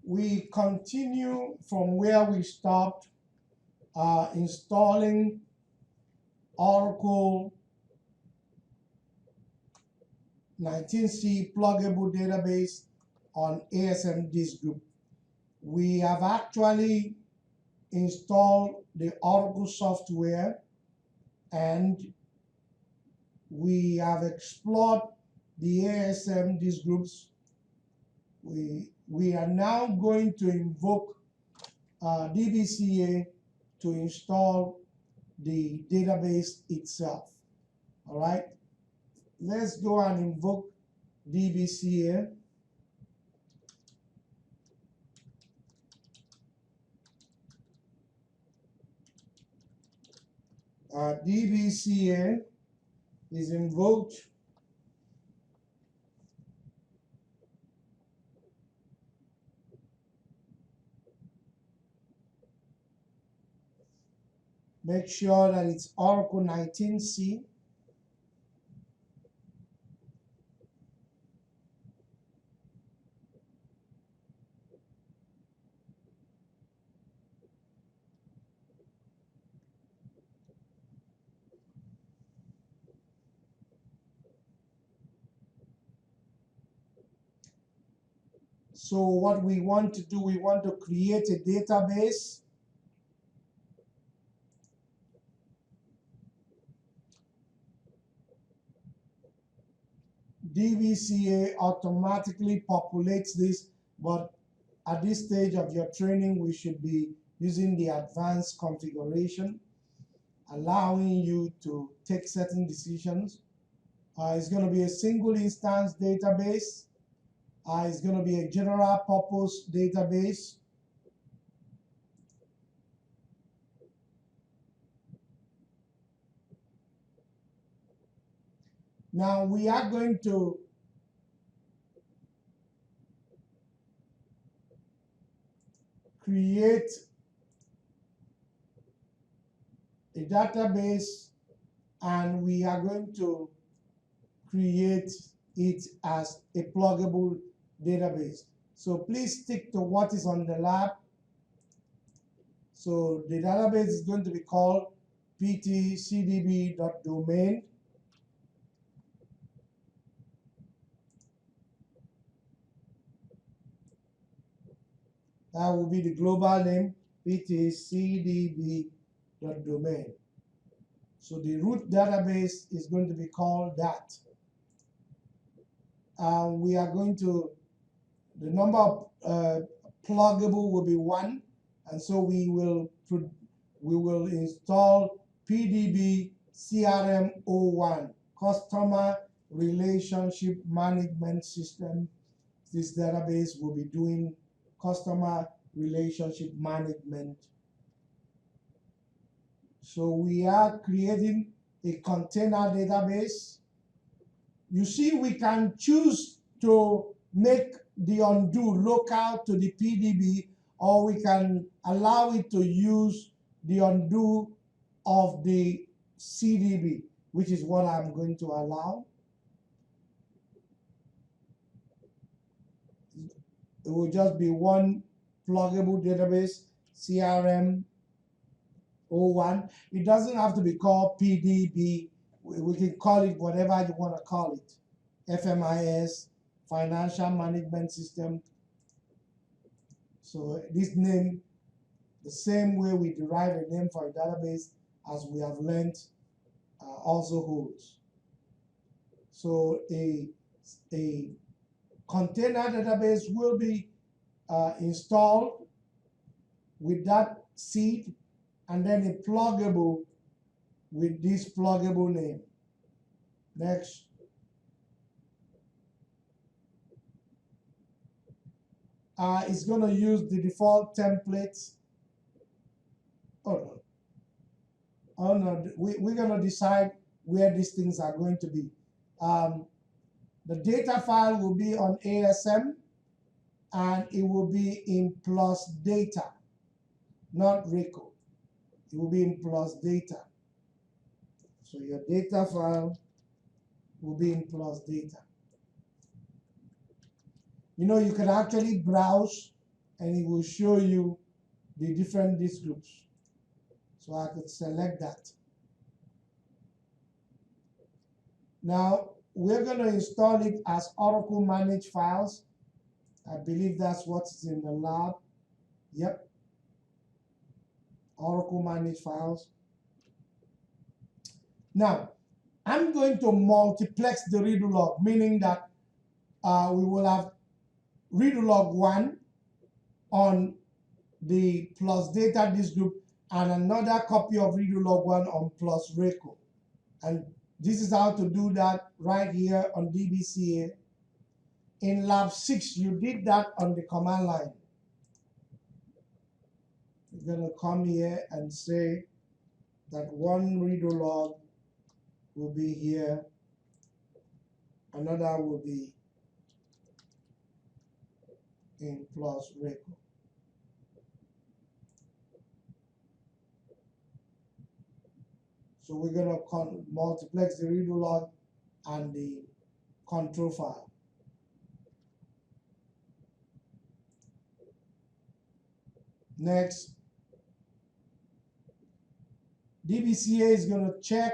we continue from where we stopped, installing Oracle 19C pluggable database on ASM Diskgroup. We have actually installed the Oracle software, and we have explored the ASM Diskgroups. We are now going to invoke DBCA to install the database itself. All right, let's go and invoke DBCA. DBCA is invoked. Make sure that it's Oracle 19C. So what we want to do, we want to create a database. DBCA automatically populates this, but at this stage of your training, we should be using the advanced configuration, allowing you to take certain decisions. It's going to be a single instance database. It's going to be a general purpose database. Now we are going to create a database, and we are going to create it as a pluggable database. So please stick to what is on the lab. So the database is going to be called ptcdb.domain. That will be the global name, ptcdb.domain. So the root database is going to be called that. We are going to, the number of pluggable will be 1, and so we will install PDB CRM01, Customer Relationship Management System. This database will be doing customer relationship management. So we are creating a container database. You see, we can choose to make the undo local to the PDB, or we can allow it to use the undo of the CDB, which is what I'm going to allow. It will just be one pluggable database, CRM01. It doesn't have to be called PDB. We can call it whatever you want to call it. FMIS, Financial Management System. So this name, the same way we derive a name for a database, as we have learned, also holds. So a container database will be installed with that seed, and then a pluggable with this pluggable name. Next. It's going to use the default templates. Oh no, we're going to decide where these things are going to be. The data file will be on ASM, and it will be in plus data, not RICO. It will be in plus data. So your data file will be in plus data. You know, you can actually browse and it will show you the different disk groups. So I could select that. Now we're going to install it as Oracle managed files. I believe that's what's in the lab. Yep. Oracle managed files. Now, I'm going to multiplex the redo log, meaning that we will have redo log 1 on the plus data disk group and another copy of redo log 1 on plus reco. And this is how to do that right here on DBCA. In lab 6, you did that on the command line. You're going to come here and say that one redo log will be here, another will be in plus reco. So we're going to multiplex the redo log and the control file. Next, DBCA is going to check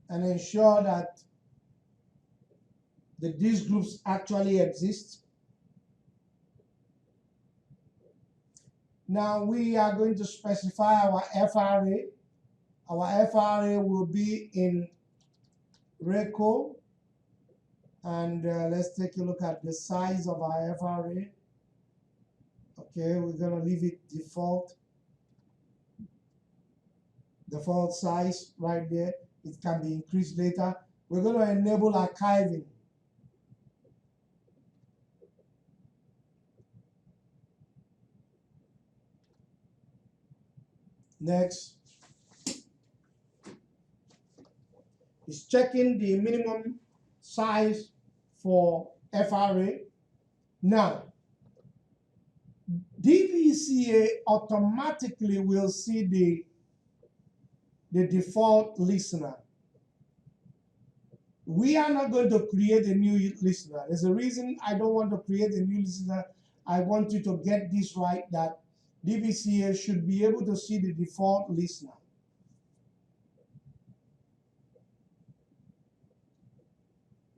and ensure that the disk groups actually exist. Now we are going to specify our FRA. Our FRA will be in reco, and let's take a look at the size of our FRA. Okay, we're going to leave it default size right there. It can be increased later. We're going to enable archiving. Next is checking the minimum size for FRA. Now, DBCA automatically will see the default listener. We are not going to create a new listener. There's a reason I don't want to create a new listener. I want you to get this right, that DBCA should be able to see the default listener.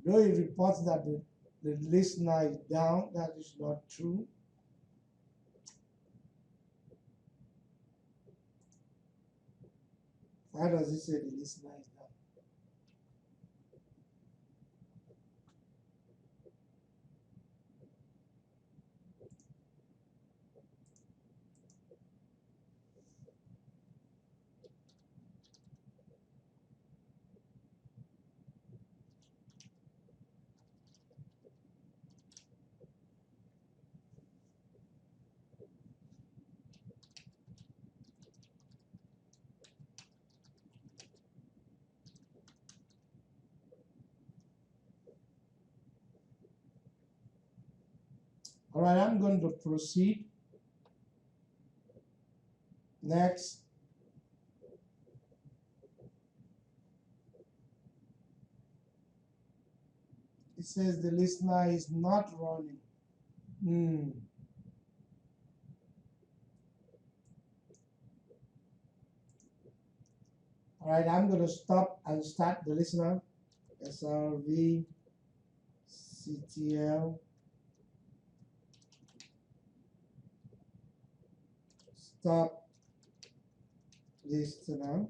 Though it reports that the listener is down, that is not true. Why does it say the listener is down? All right, I'm going to proceed. Next. It says the listener is not running. All right, I'm going to stop and start the listener. SRV CTL stop listener.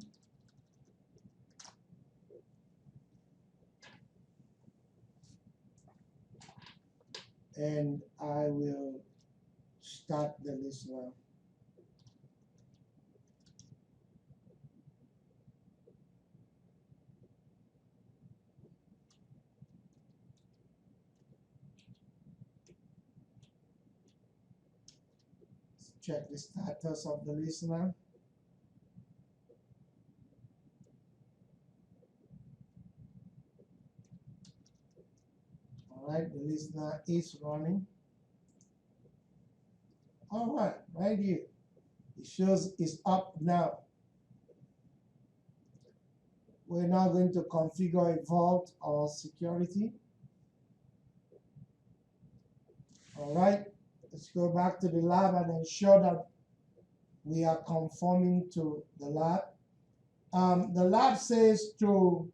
And I will start the listener. Let's check the status of the listener. All right, the listener is running. All right, right here. It shows it's up now. We're now going to configure a vault or security. All right, Let's go back to the lab and ensure that we are conforming to the lab. The lab says to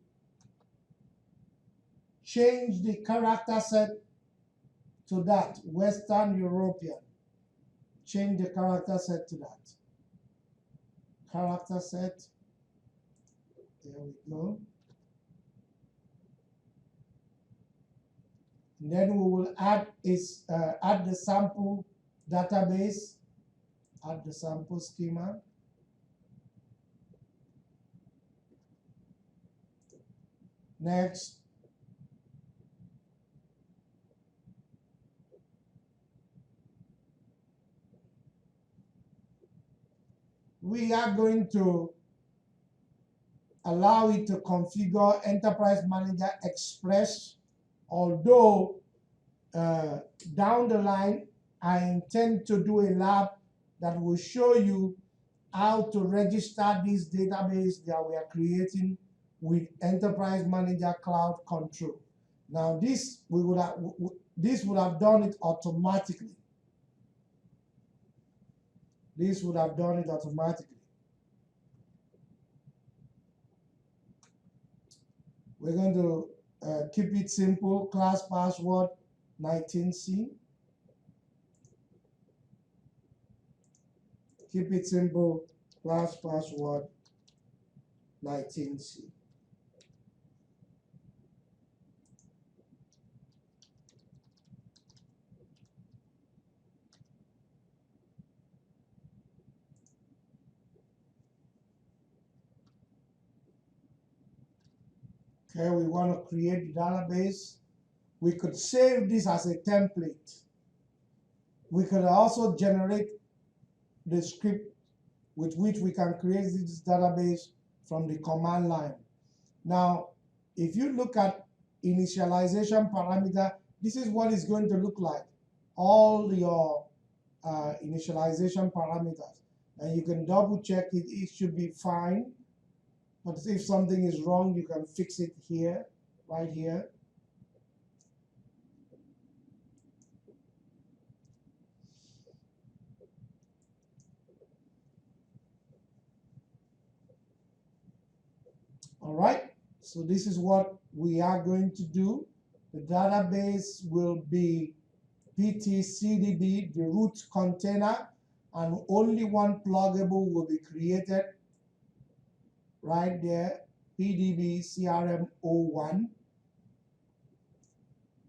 change the character set to that, Western European. Change the character set to that. Character set. There we go. And then we will add the sample database, add the sample schema. Next. We are going to allow it to configure Enterprise Manager Express, although down the line, I intend to do a lab that will show you how to register this database that we are creating with Enterprise Manager Cloud Control. Now, this would have done it automatically. This would have done it automatically. We're going to keep it simple, class password 19C. Keep it simple, class password 19C. Okay, we want to create the database. We could save this as a template. We could also generate the script with which we can create this database from the command line. Now, if you look at initialization parameter, this is what it's going to look like. All your initialization parameters. And you can double check it, it should be fine. But if something is wrong, you can fix it here, right here. All right, so this is what we are going to do. The database will be PTCDB, the root container, and only one pluggable will be created right there, PDB CRM01,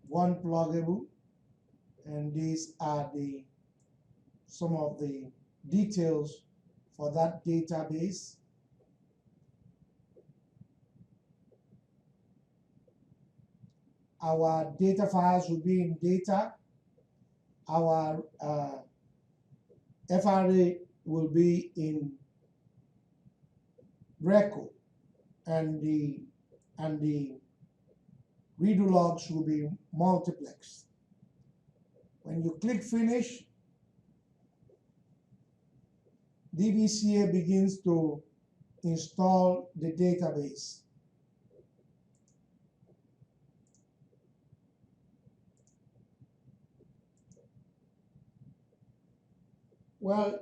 one pluggable, and these are some of the details for that database. Our data files will be in data. Our FRA will be in record, and the redo logs will be multiplexed. When you click finish, DBCA begins to install the database. Well,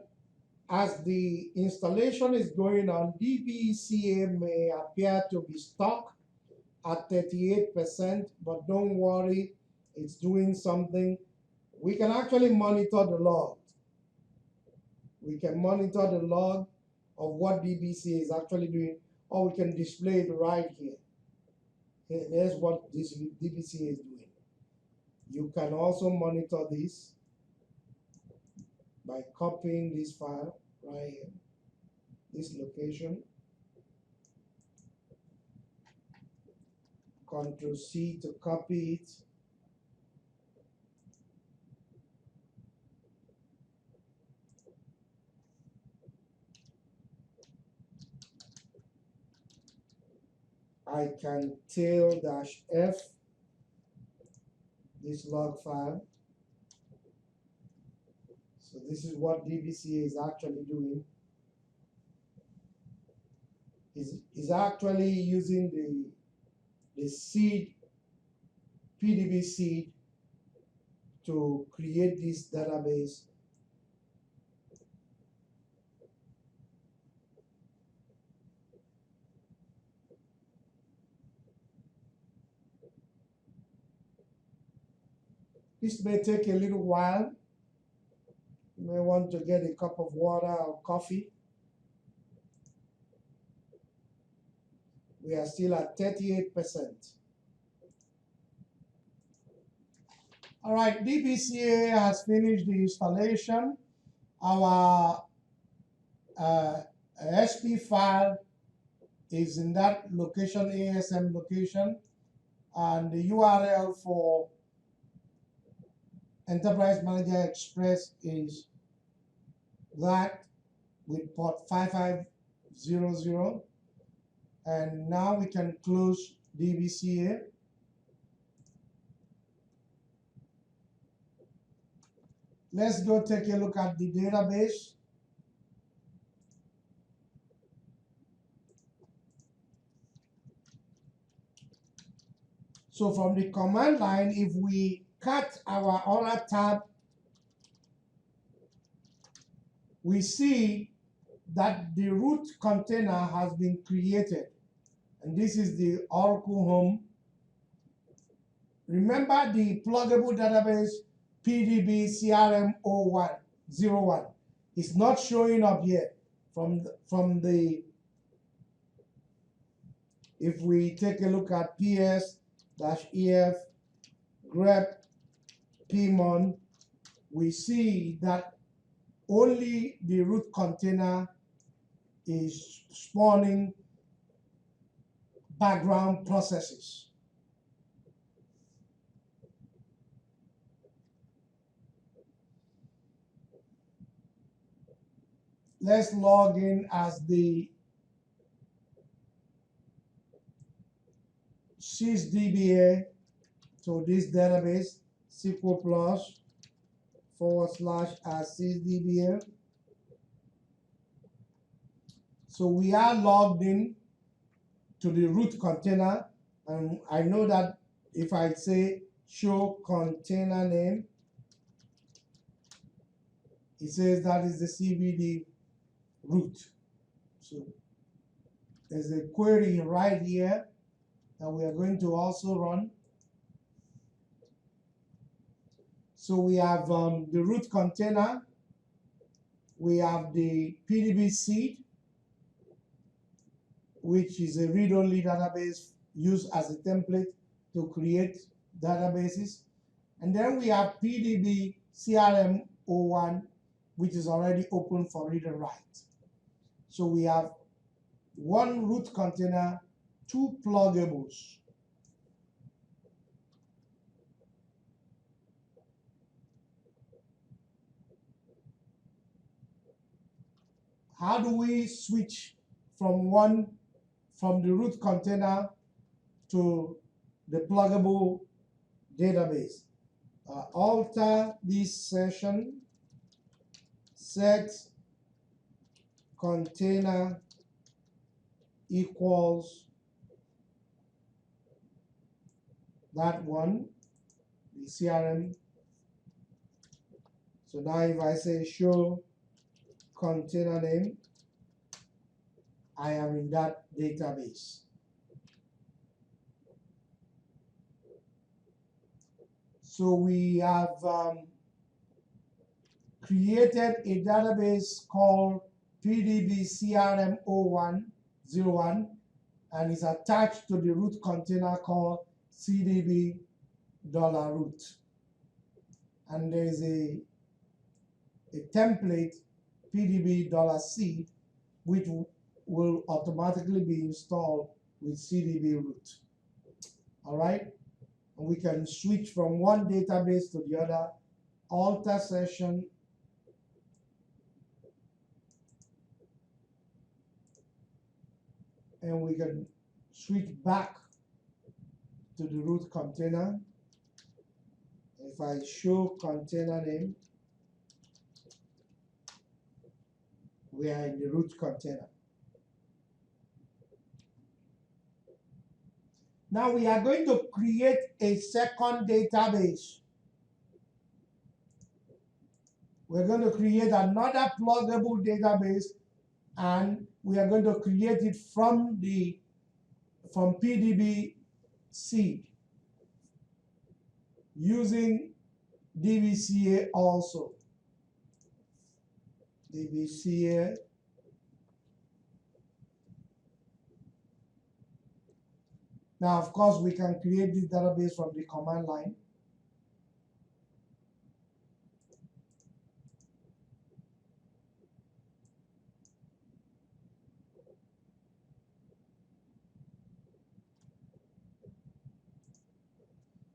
as the installation is going on, DBCA may appear to be stuck at 38%, but don't worry, it's doing something. We can actually monitor the log. We can monitor the log of what DBCA is actually doing, or we can display it right here. Here's what this DBCA is doing. You can also monitor this by copying this file right here, this location. Control C to copy it. I can tail-F this log file. So this is what DBCA is actually doing. Is actually using the seed, PDB seed, to create this database. This may take a little while. You may want to get a cup of water or coffee. We are still at 38%. All right, DBCA has finished the installation. Our SP file is in that location, ASM location, and the URL for Enterprise Manager Express is that with port 5500. And now we can close DBCA. Let's go take a look at the database. So from the command line, if we cut our other tab, we see that the root container has been created. And this is the Oracle home. Remember the pluggable database PDB CRM01 is not showing up yet. If we take a look at PS-EF grep pmon, we see that only the root container is spawning background processes. Let's log in as the sysdba to this database, SQL Plus / as sysdba. So we are logged in to the root container, and I know that if I say show container name, it says that is the CVD root. So there's a query right here that we are going to also run. So we have the root container, we have the PDB seed, which is a read-only database used as a template to create databases. And then we have PDB CRM01, which is already open for read and write. So we have one root container, two pluggables. How do we switch from the root container to the pluggable database? Alter this session, set container equals that one, the CRM. So now if I say show container name, I am in that database. So we have created a database called PDB CRM01, and it's attached to the root container called CDB $root. And there's a template PDB $C, which will automatically be installed with CDB root. All right, and we can switch from one database to the other, alter session, and we can switch back to the root container. If I show container name, we are in the root container. Now we are going to create a second database. We're going to create another pluggable database, and we are going to create it from PDB seed using DBCA also. DBCA. Now, of course, we can create this database from the command line.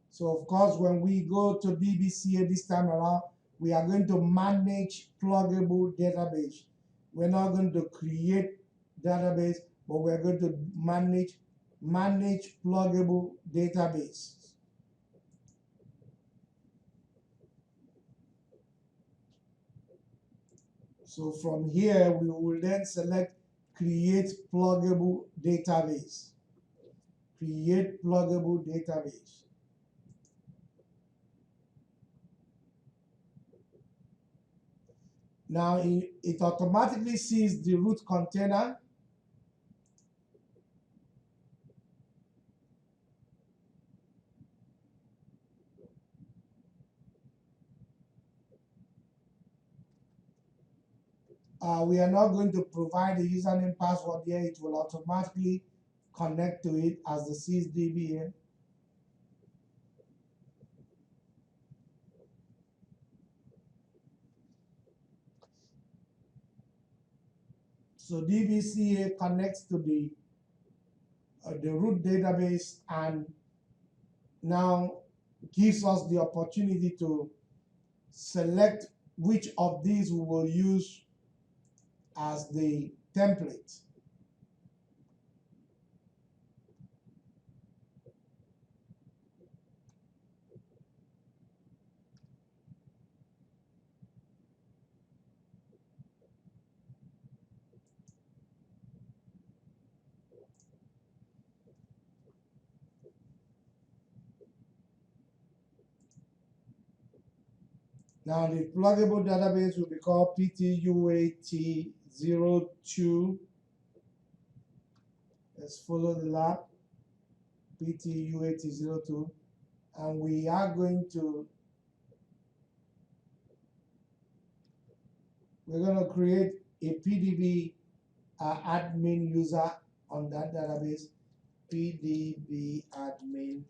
So, of course, when we go to DBCA this time around, we are going to manage pluggable database. We're not going to create database, but we're going to manage pluggable database. So from here, we will then select create pluggable database. Create pluggable database. Now it automatically sees the root container. We are not going to provide the username password here. It will automatically connect to it as the sysdbn. So DBCA connects to the root database and now gives us the opportunity to select which of these we will use as the template. Now the pluggable database will be called PTUAT02. Let's follow the lab, PTUAT02, and we are going to create a PDB admin user on that database. PDB admin.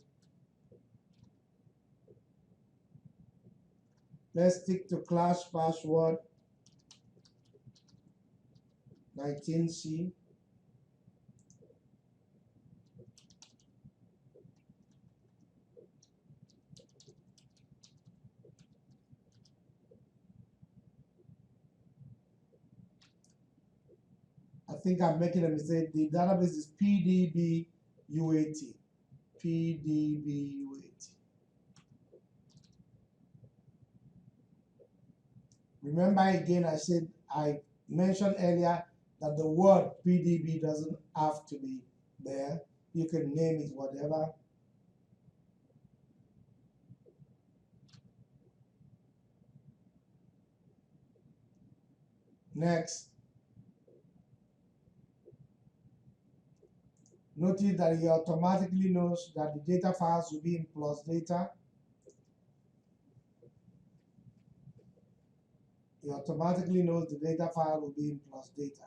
Let's stick to class password 19C. I think I'm making a mistake. The database is PDB-UAT. PDB-UAT. Remember again, I mentioned earlier that the word PDB doesn't have to be there. You can name it whatever. Next. Notice that he automatically knows that the data files will be in plus data. He automatically knows the data file will be in plus data.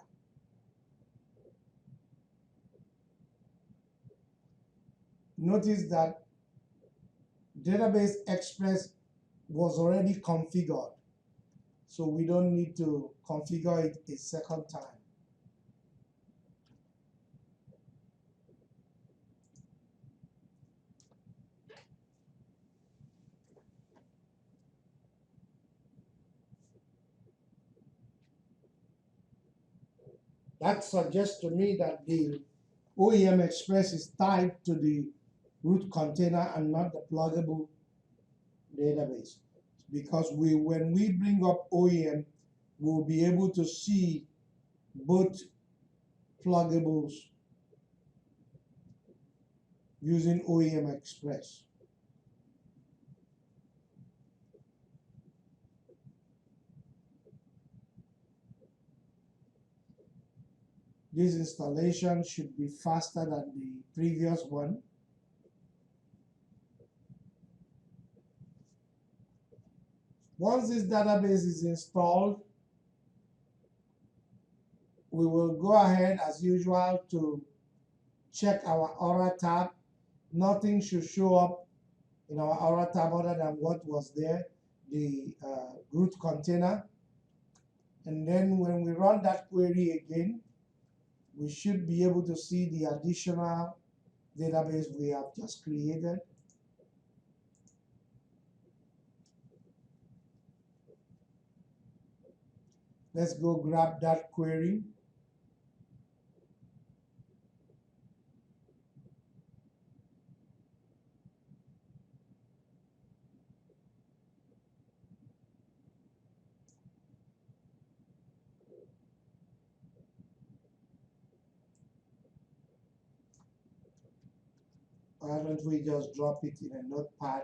Notice that Database Express was already configured, so we don't need to configure it a second time. That suggests to me that the OEM Express is tied to the root container and not the pluggable database. Because when we bring up OEM, we'll be able to see both pluggables using OEM Express. This installation should be faster than the previous one. Once this database is installed, we will go ahead as usual to check our Aura tab. Nothing should show up in our Aura tab other than what was there, the root container. And then when we run that query again, we should be able to see the additional database we have just created. Let's go grab that query. Why don't we just drop it in a notepad?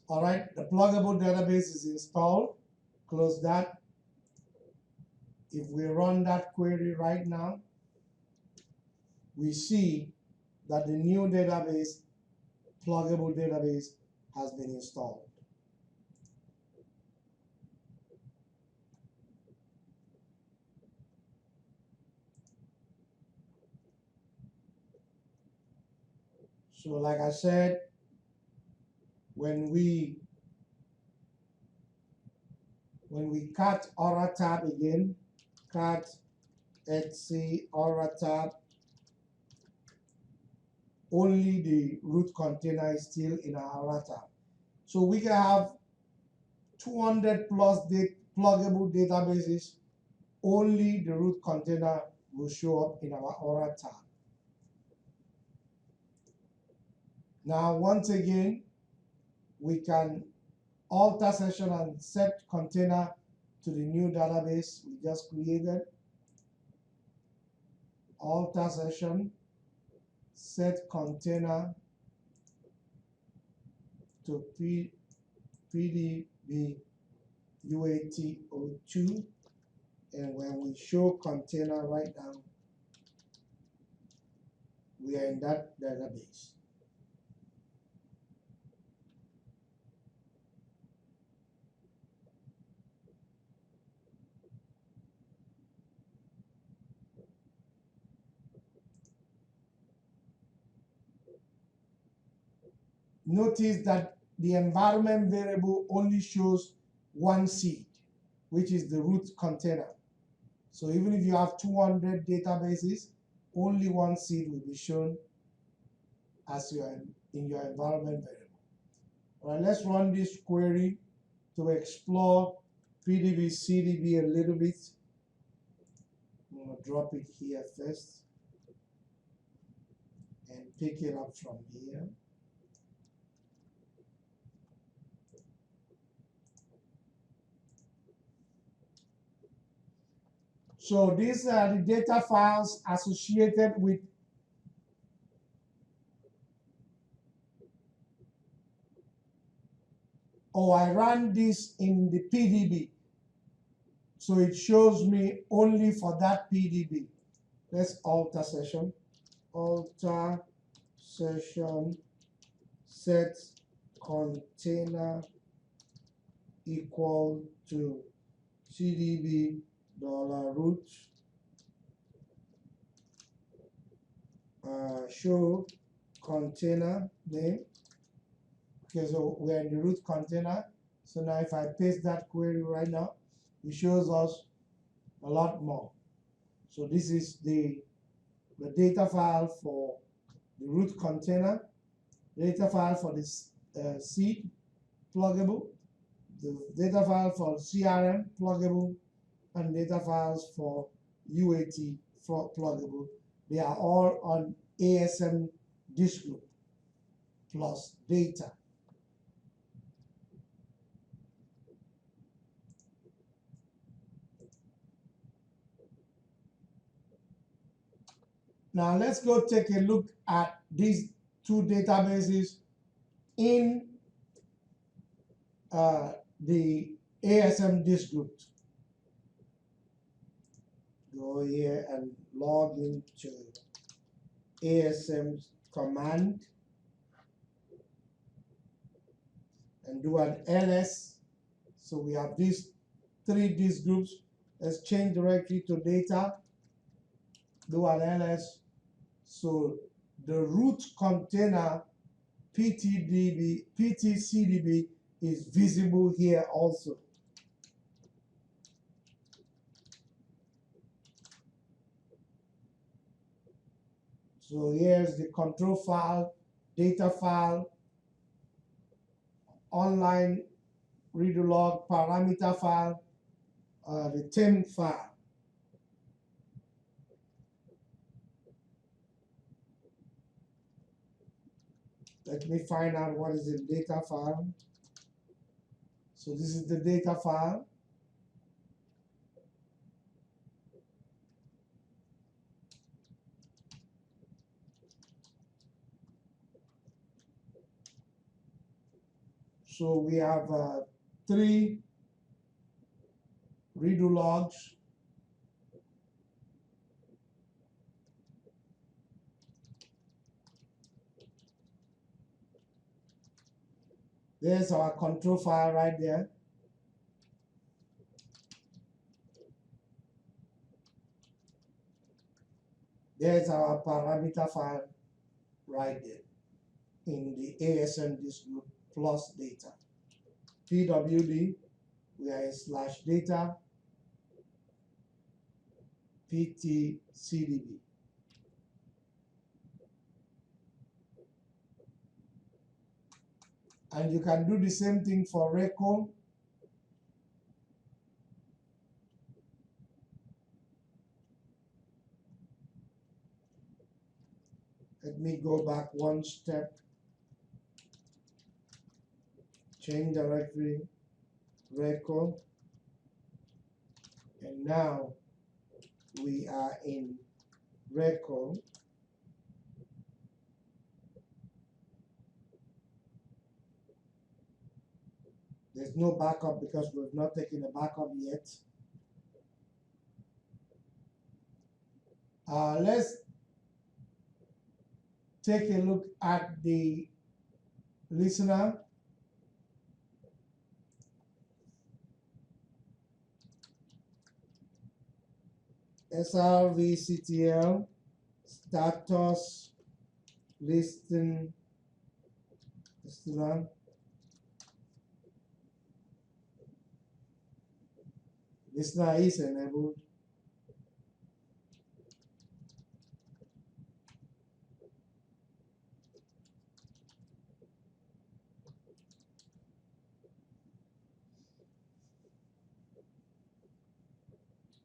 All right, the Pluggable database is installed. Close that. If we run that query right now, we see that the new database, Pluggable database, has been installed. So like I said, when we cut Aura tab again, cut etc Aura tab, only the root container is still in our Aura tab. So we can have 200 plus pluggable databases, only the root container will show up in our Aura tab. Now, once again, we can alter session and set container to the new database we just created. Alter session, set container to PDB UAT02, and when we show container right now, we are in that database. Notice that the environment variable only shows one seed, which is the root container. So even if you have 200 databases, only one seed will be shown as in your environment variable. All right, let's run this query to explore PDB CDB a little bit. I'm going to drop it here first and pick it up from here. So these are the data files associated with I ran this in the PDB. So it shows me only for that PDB. Let's alter session. Alter session set container equal to CDB $root show container name. Okay, so we're in the root container. So now if I paste that query right now, it shows us a lot more. So this is the data file for the root container, data file for this seed pluggable, the data file for CRM pluggable, and data files for UAT for pluggable. They are all on ASM Diskgroup plus data. Now let's go take a look at these two databases in the ASM Diskgroup. Go here and log into ASM command and do an ls. So we have these 3 disk groups. Let's change directory to data, do an ls. So the root container PTCDB is visible here also. So here's the control file, data file, online read log, parameter file, the temp file. Let me find out what is the data file. So this is the data file. So we have 3 redo logs. There's our control file right there. There's our parameter file right there in the ASM Diskgroup plus data. PWD, we are in /data PTCDB. And you can do the same thing for record. Let me go back one step. Change directory, record. And now we are in record. There's no backup because we've not taken a backup yet. Let's take a look at the listener. SRVCTL status listener. Listener is enabled.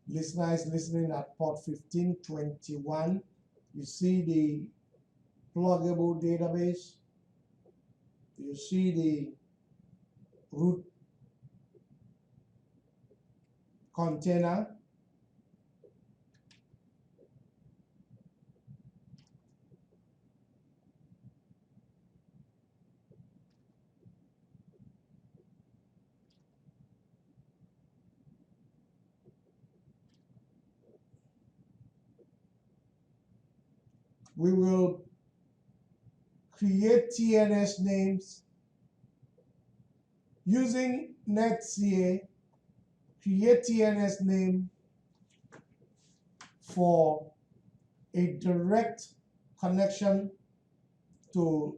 Listener is listening at port 1521. You see the pluggable database. You see the root container. We will create TNS names using netca. Create TNS name for a direct connection to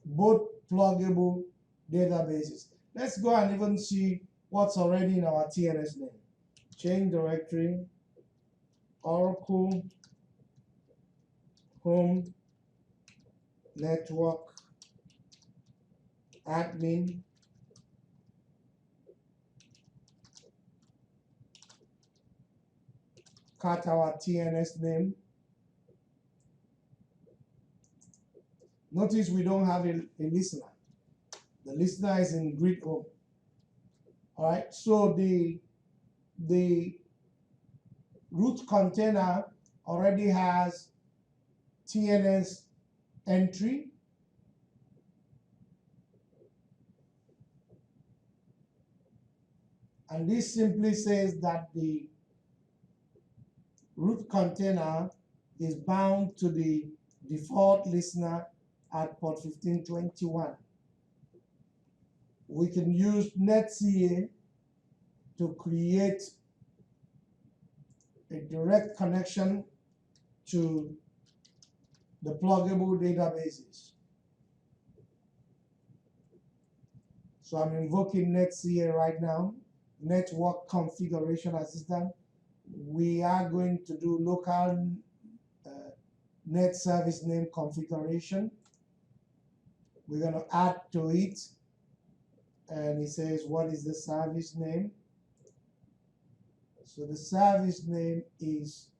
both pluggable databases. Let's go and even see what's already in our TNS name. Change directory, Oracle, home, network, admin, cut our TNS name. Notice we don't have a listener. The listener is in grid home. All right, so the root container already has TNS entry. And this simply says that the root container is bound to the default listener at port 1521. We can use netca to create a direct connection to the pluggable databases. So I'm invoking netca right now, Network Configuration Assistant. We are going to do local net service name configuration. We're going to add to it, and it says, what is the service name? So the service name is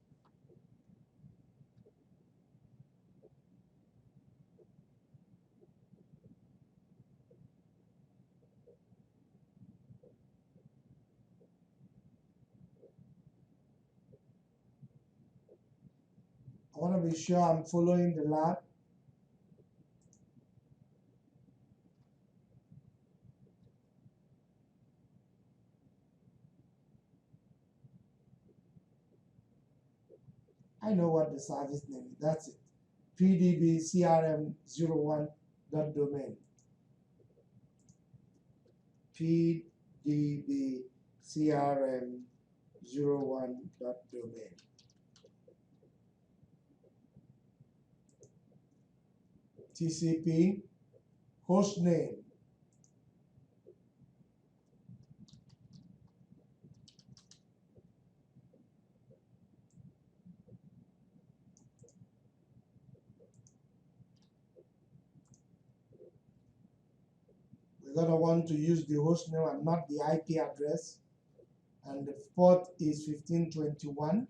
I want to be sure I'm following the lab. I know what the service name is. That's it. PDB CRM01.domain. PDB CRM01.domain. TCP host name. We're going to want to use the host name and not the IP address. And the port is 1521.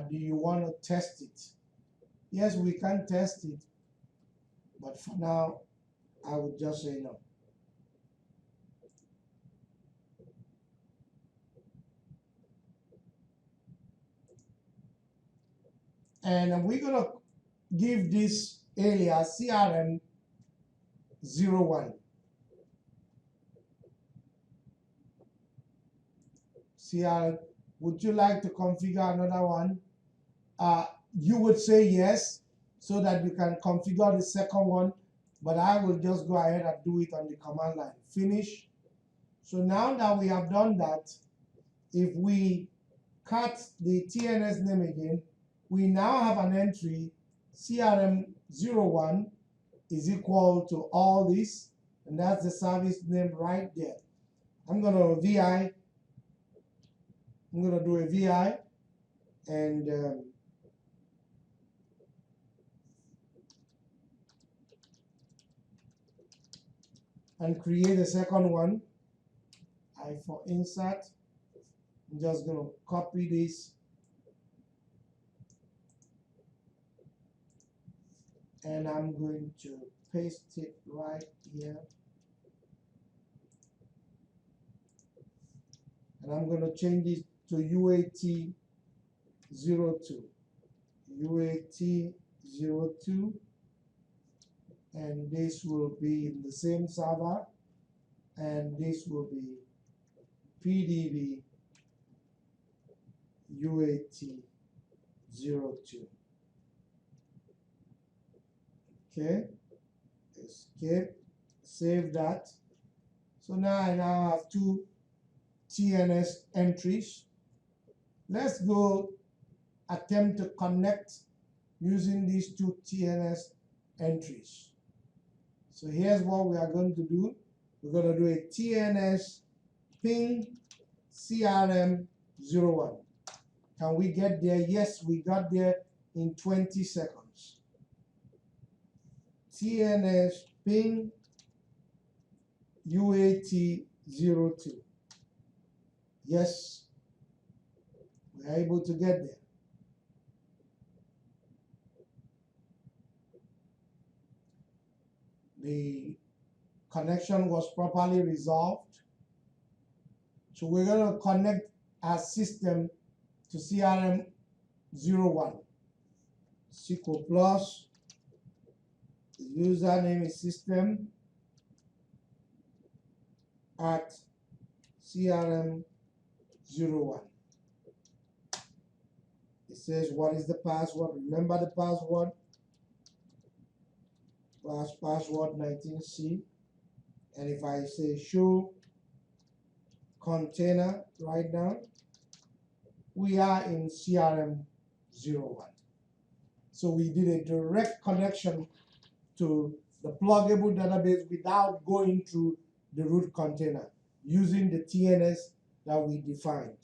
Do you want to test it? Yes, we can test it, but for now, I would just say no. And we're going to give this alias CRM01. CRM, would you like to configure another one? You would say yes, so that you can configure the second one, but I will just go ahead and do it on the command line. Finish. So now that we have done that, if we cut the TNS name again, we now have an entry CRM01 is equal to all this, and that's the service name right there. I'm going to VI. I'm going to do a VI, and create a second one. For insert, I'm just going to copy this and I'm going to paste it right here. And I'm going to change it to UAT02. UAT02. And this will be in the same server. And this will be PDB UAT02. Okay, escape, save that. So now I have two TNS entries. Let's go attempt to connect using these two TNS entries. So here's what we are going to do. We're going to do a TNS ping CRM01. Can we get there? Yes, we got there in 20 seconds. TNS ping UAT02. Yes, we are able to get there. The connection was properly resolved. So we're going to connect our system to CRM01. SQL Plus, the username is system at CRM01. It says, what is the password? Remember the password. Password 19C. And if I say show container right now, we are in CRM01. So we did a direct connection to the pluggable database without going through the root container using the TNS that we defined.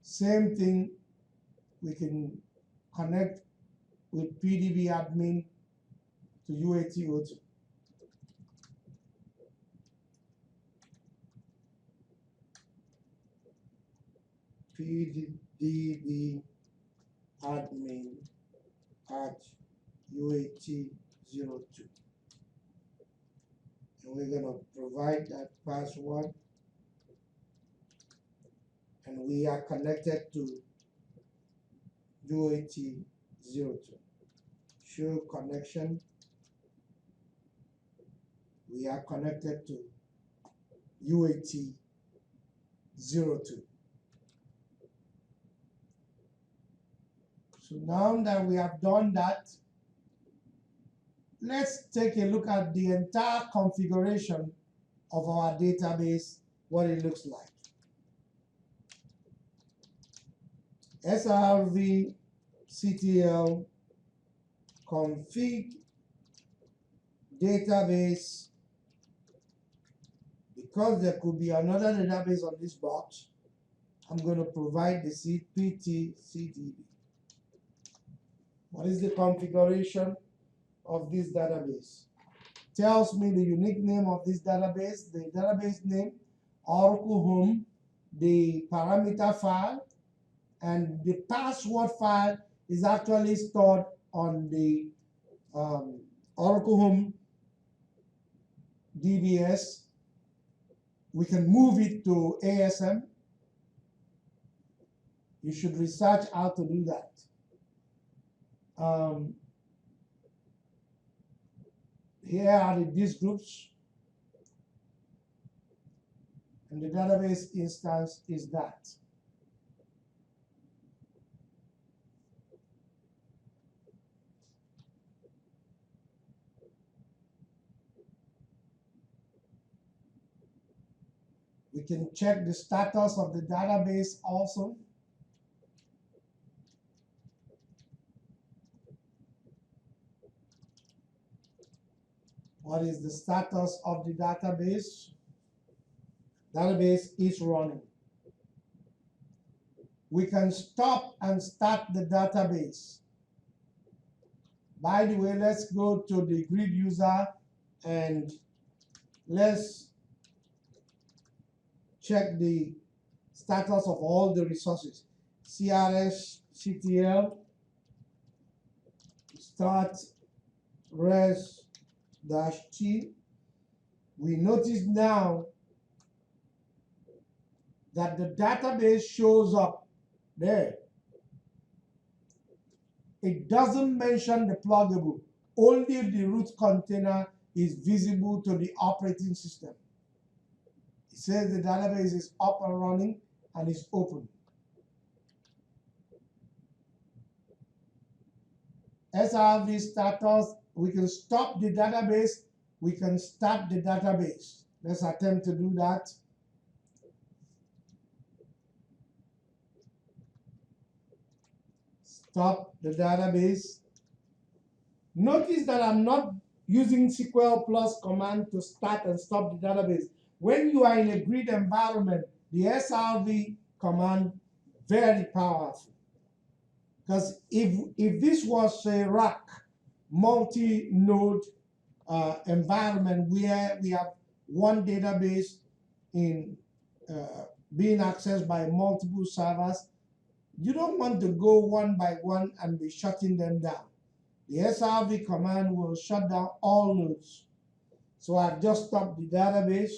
Same thing, we can connect with PDB admin to UAT02. PDB admin at UAT02. And we're going to provide that password. And we are connected to UAT02. Show connection. We are connected to UAT02. So now that we have done that, let's take a look at the entire configuration of our database, what it looks like. SRV CTL config database. Because there could be another database on this box, I'm going to provide the CPT-CDB. What is the configuration of this database? Tells me the unique name of this database, the database name, Oracle Home, the parameter file, and the password file is actually stored on the Oracle Home DBS. We can move it to ASM. You should research how to do that. Here are the disk groups, and the database instance is that. We can check the status of the database also. What is the status of the database? Database is running. We can stop and start the database. By the way, let's go to the grid user and let's check the status of all the resources. CRS, CTL, start res-t. We notice now that the database shows up there. It doesn't mention the pluggable. Only the root container is visible to the operating system. It says the database is up and running and is open. SRV status, we can stop the database, we can start the database. Let's attempt to do that. Stop the database. Notice that I'm not using SQL plus command to start and stop the database. When you are in a grid environment, the SRV command, very powerful. Because if this was a rack, multi-node environment where we have one database in being accessed by multiple servers, you don't want to go one by one and be shutting them down. The SRV command will shut down all nodes. So I've just stopped the database.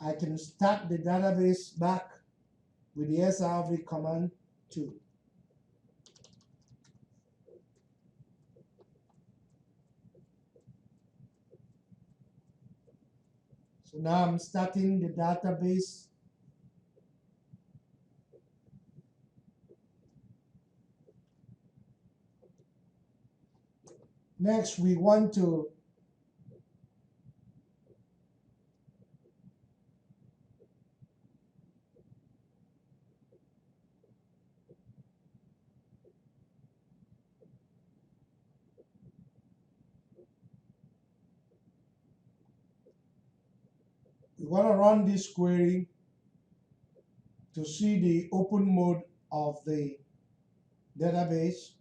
I can start the database back with the SRV command too. So now I'm starting the database. Next, we want to run this query to see the open mode of the database.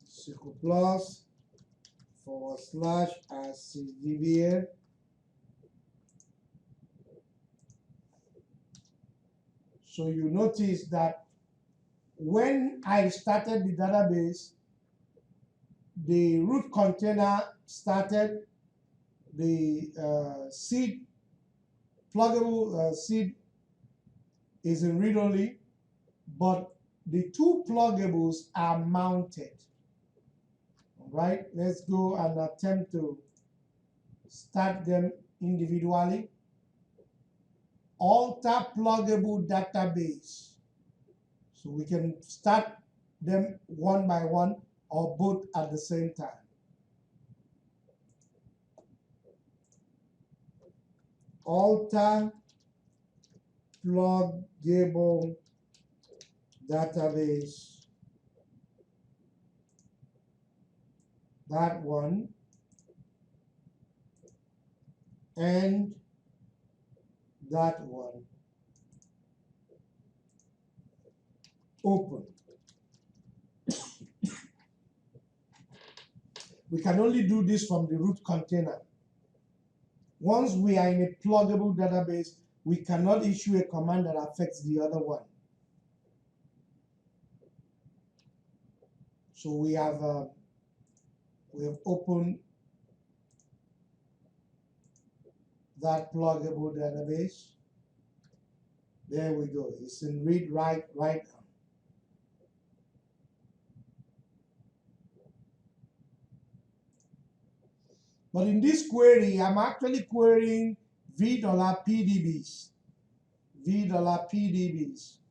SQL plus / /ASCII. So you notice that when I started the database, the root container started, the seed, pluggable seed is in read-only, but the two pluggables are mounted. All right, let's go and attempt to start them individually. Alter pluggable database. So we can start them one by one or both at the same time. Alter pluggable database. That one. And that one. Open. We can only do this from the root container. Once we are in a pluggable database, we cannot issue a command that affects the other one. So we have opened that pluggable database. There we go. It's in read write right now. But in this query, I'm actually querying $PDBs. $PDBs.